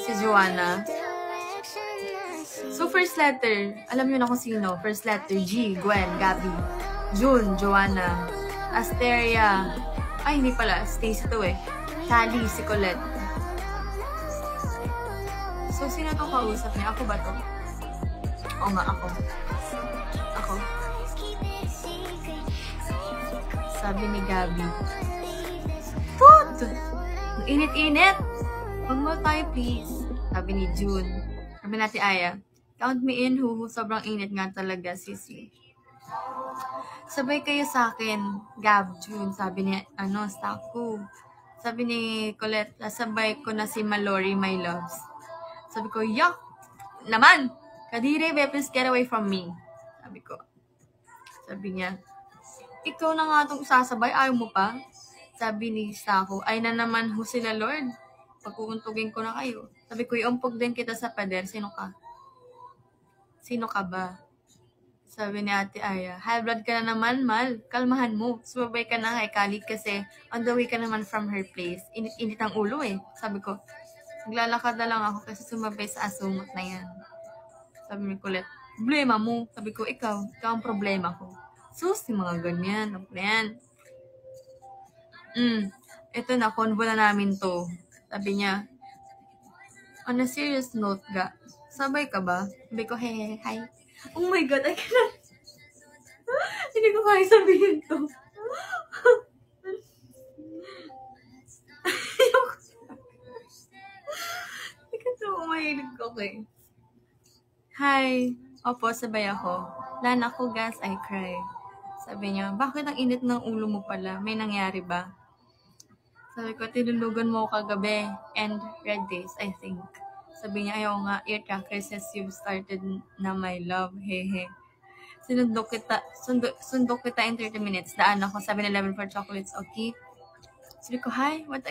Si Joanna. So, first letter. Alam niyo na kung sino. First letter, G, Gwen, Gabby. June, Joanna. Asteria. Ay, hindi pala. Stacy to eh. Tali, si Colette. So, sino itong kausap niya? Ako ba to? Oo nga, ako. Ako. Sabi ni Gabby. Food! Ang init-init! Huwag mo tayo, please. Sabi ni June. Sabi natin, Aya. Count me in, huhu. Sobrang init nga talaga, sisi. Sabay kayo sa akin, Gab, June. Sabi ni, Staku. Sabi ni Colette, sabay ko na si Mallory, my loves. Sabi ko, yuck! Naman! Kadiri, babe, please get away from me. Sabi ko. Sabi niya, ikaw na nga itong sasabay, ayaw mo pa? Sabi ni Staku, ay na naman ho sila, Lord. Pagkukuntugin ko na kayo. Sabi ko, iumpog din kita sa pader. Sino ka? Sino ka ba? Sabi ni Ate Aya, high blood ka na naman, Mal. Kalmahan mo. Sumabay ka na kay Khalid kasi on the way ka naman from her place. Init ang ulo eh. Sabi ko, naglalakad na lang ako kasi sumabay sa asumot na yan. Sabi ni Colette, problema mo. Sabi ko, ikaw ang problema ko. Sus, yung mga ganyan. Yan. Ito na, convo na namin to. Sabi niya, on a serious note, ga, sabay ka ba? Sabi ko, hey, hi. Oh my God, I cannot. Hindi ko kaya sabihin to. Hindi ka to, mahilig ko eh. Hi. Opo, sabay ako. Lana ko, gas, I cry. Sabi niya, bakit ang init ng ulo mo pala? May nangyari ba? Sabi ko, tinulugan mo kagabi. And red days, I think. Sabi niya, ayaw nga, ear tracker says you've started na my love. Hehe. Sundo kita in 30 minutes. Daan ako. Sabi na 11 for chocolates, okay? Sabi ko, hi, what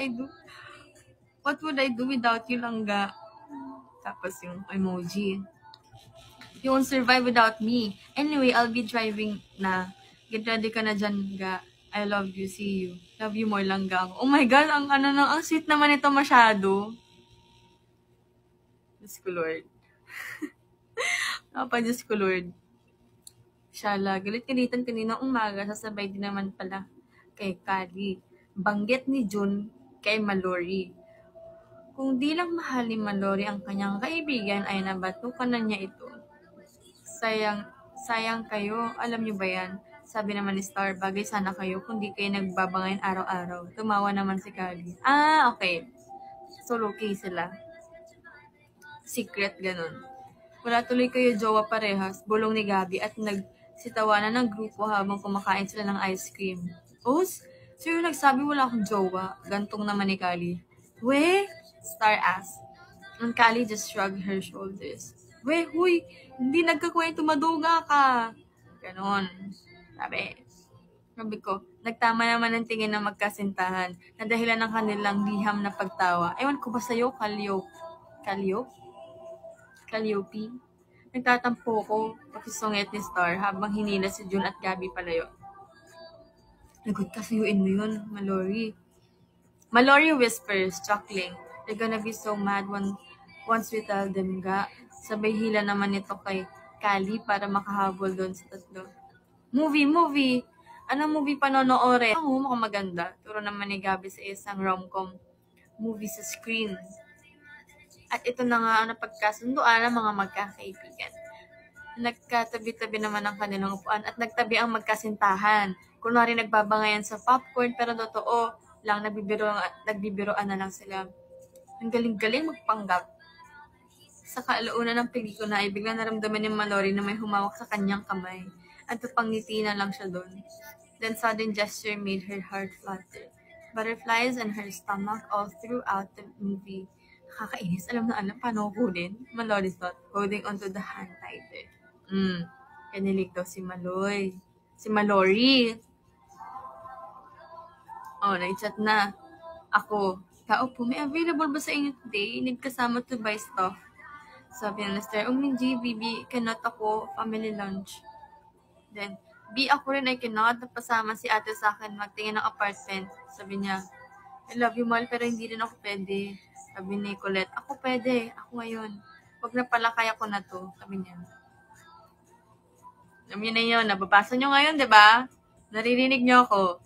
would I do without you, Langga? Tapos yung emoji. You won't survive without me. Anyway, I'll be driving na. Get ready ka na dyan, ga. I love you, see you. Love you more, Langga. Oh my God, ang sweet naman ito masyado. Diyos ko, Lord. Diyos ko, Lord. Shala, galit-galitan kanina umaga, sasabay din naman pala kay Kali. Banggit ni June kay Mallory. Kung di lang mahal ni Mallory ang kanyang kaibigan, ay nabatukan na niya ito. Sayang kayo, alam niyo ba yan? Sabi naman ni Star, bagay sana kayo kung di kayo nagbabangayan araw-araw. Tumawa naman si Kali. Okay. So, okay sila. Secret, ganun. Wala tuloy kayo jowa parehas, bulong ni Gabby at nagsitawanan ng grupo habang kumakain sila ng ice cream. Oh, so yung nagsabi wala akong jowa, gantong naman ni Kali. We? Star asked. And Kali just shrugged her shoulders. We, huy, hindi nagkakwento, maduga ka. Ganon. Sabi ko, nagtama naman ang tingin ng magkasintahan na dahilan ng kanilang liham na pagtawa. Ewan ko ba sa'yo, Calliope? Nagtatampo ko, pakisungit ni Star habang hinila si June at Gabby palayo. Lagot ka, sayuin mo yun, Mallory. Mallory whispers, chuckling. They're gonna be so mad once we tell them, ga. Sabay hila naman ito kay Kali para makahabol doon sa tatlo. Movie! Anong movie panonoorin? Ang mukhang maganda. Turo naman ni Gabby sa isang rom-com movie sa screen. At ito na nga ang napagkasunduan ng mga magkakaibigan. Nagkatabi-tabi naman ang kanilang upuan at nagtabi ang magkasintahan. Kunwari nagbabangayan sa popcorn pero totoo lang nagbibiroan na lang sila. Ang galing-galing magpanggap. Sa kalaunan ng pelikula ay biglang naramdaman ni Mallory na may humawak sa kanyang kamay at napangiti na lang siya doon. Then sudden gesture made her heart flutter. Butterflies in her stomach all throughout the movie. Nakakainis. Alam paano kunin. Mallory thought, holding onto the hand tighter. Kanilig daw si Mallory. Nag-chat na. Ako, kaupo, may available ba sa inyo today? Need kasama to buy stuff. Sabi na Lester, Minji, Bibi, cannot ako, family lunch. Then, ako rin ay cannot, napasama si ate sa akin magtingin ng apartment. Sabi niya, I love you, Mal, pero hindi rin ako pwede. Sabi ni Colette, ako pwede. Ako ngayon. Wag na pala, kaya ko na to. Sabi niya. Alam niyo na yun. Nababasa niyo ngayon, di ba? Naririnig niyo ako.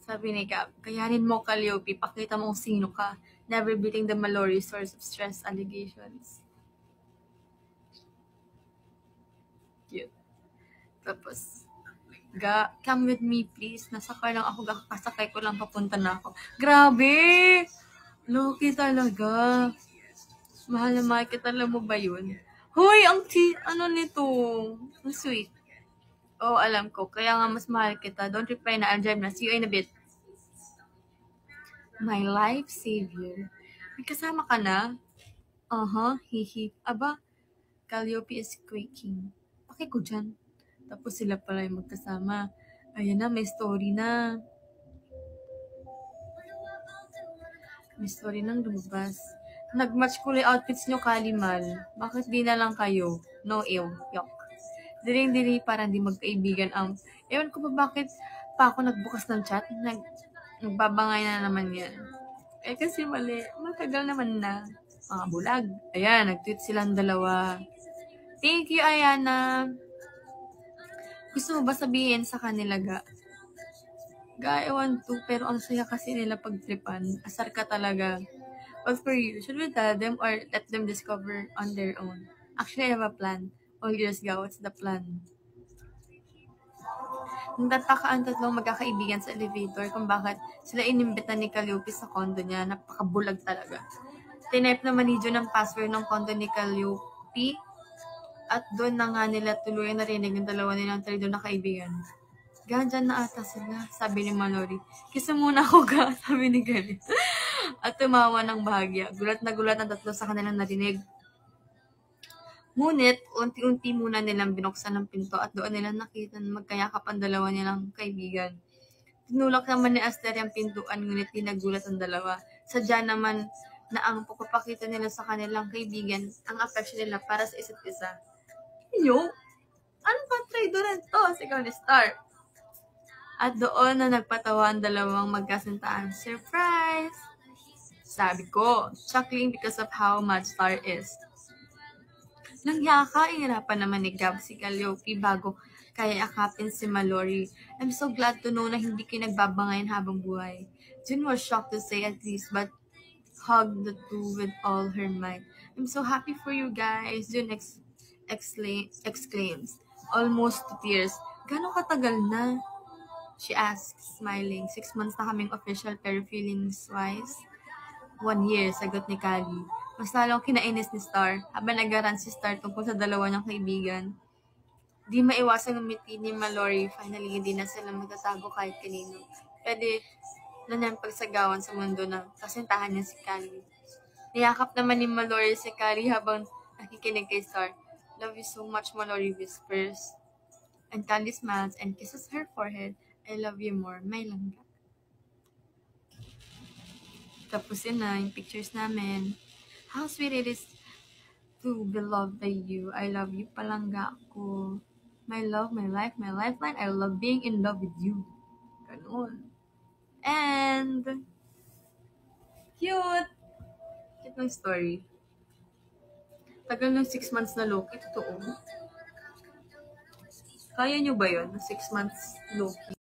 Sabi ni Gab, kayanin mo, Calliope. Pakita mo kung sino ka. Never beating the Mallory source of stress allegations. Cute. Tapos, come with me, please. Nasakay lang ako. Kakasakay ko lang. Papunta na ako. Grabe! Loki talaga. Mahal na mahal kita. Alam mo ba yun? Hoy, ano nito? Ang sweet. Oh, alam ko. Kaya nga mas mahal kita. Don't reply na. I'll drive na. See you in a bit. My life savior. May kasama ka na? Hihi. Aba, Calliope is quaking. Paki ko dyan. Tapos sila pala yung magkasama. Ayan na, may story na. May story nang lumabas. Nag-match kulay outfits nyo, Kalimal. Bakit di na lang kayo? No, ew. Yok. Diring-diri parang di magkaibigan ang... Ewan ko ba bakit pa ako nagbukas ng chat? Nagbabangay na naman yan. Kasi mali. Matagal naman na. Mga bulag. Ayan, nag-tweet silang dalawa. Thank you, Ayana. Gusto mo ba sabihin sa kanila, ewan to, pero ang saya kasi nila pagtripan. Asar ka talaga. But for you, should we tell them or let them discover on their own? Actually, I have a plan. All yours, what's the plan? Nagtataka ang tatlong magkakaibigan sa elevator kung bakit sila inimbitan ni Calliope sa condo niya. Napakabulag talaga. Tinype naman ni Jun ang password ng condo ni Calliope at doon na nga nila tuloy narinig ng dalawa nilang talido na kaibigan. Dyan na ata sila, sabi ni Mallory. Kisa muna ako sabi ni Gary. At tumawa ng bahagya. Gulat na gulat ang tatlo sa kanilang narinig. Ngunit, unti-unti muna nilang binuksan ng pinto at doon nila nakita na magkayakap ang dalawa nilang kaibigan. Tinulak naman ni Aster ang pintuan, ngunit nagulat ang dalawa. Sadya naman na ang pagpapakita nila sa kanilang kaibigan ang affection nila para sa isa't isa. Inyo? Ano ba traidoran to? Sigaw ni Star. At doon na nagpatawa ang dalawang magkasintaan. Surprise! Sabi ko, chuckling because of how mad Star is. Nangyaka, ihirapan naman ni Gab si Calliope bago kaya akapin si Mallory. I'm so glad to know na hindi kayo nagbabangayan habang buhay. June was shocked to say at least, but hugged the two with all her might. I'm so happy for you guys, June exclaims, almost to tears. Gano'ng katagal na? She asks, smiling. 6 months na kaming official pero feelings-wise. 1 year, sagot ni Callie. Mas lalong kinainis ni Star habang nag-rant si Star tungkol sa dalawa niyang kaibigan. Di maiwasang ngumiti ni Mallory. Finally, hindi na sila magtatago kahit kanino. Pwede na niyang pagsagawan sa mundo ng kasintahan niya si Callie. Niyakap naman ni Mallory si Callie habang nakikinig kay Star. Love you so much, Mallory whispers. And Callie smiles and kisses her forehead. I love you more, my langga. Tapos yun na, yung pictures namin. How sweet it is to be loved by you. I love you, palangga ko. My love, my life, my lifeline. I love being in love with you. Ganun. And, cute! Cute ng story. Tagal ng 6 months na Loki, totoo. Kaya nyo ba yun? 6 months Loki?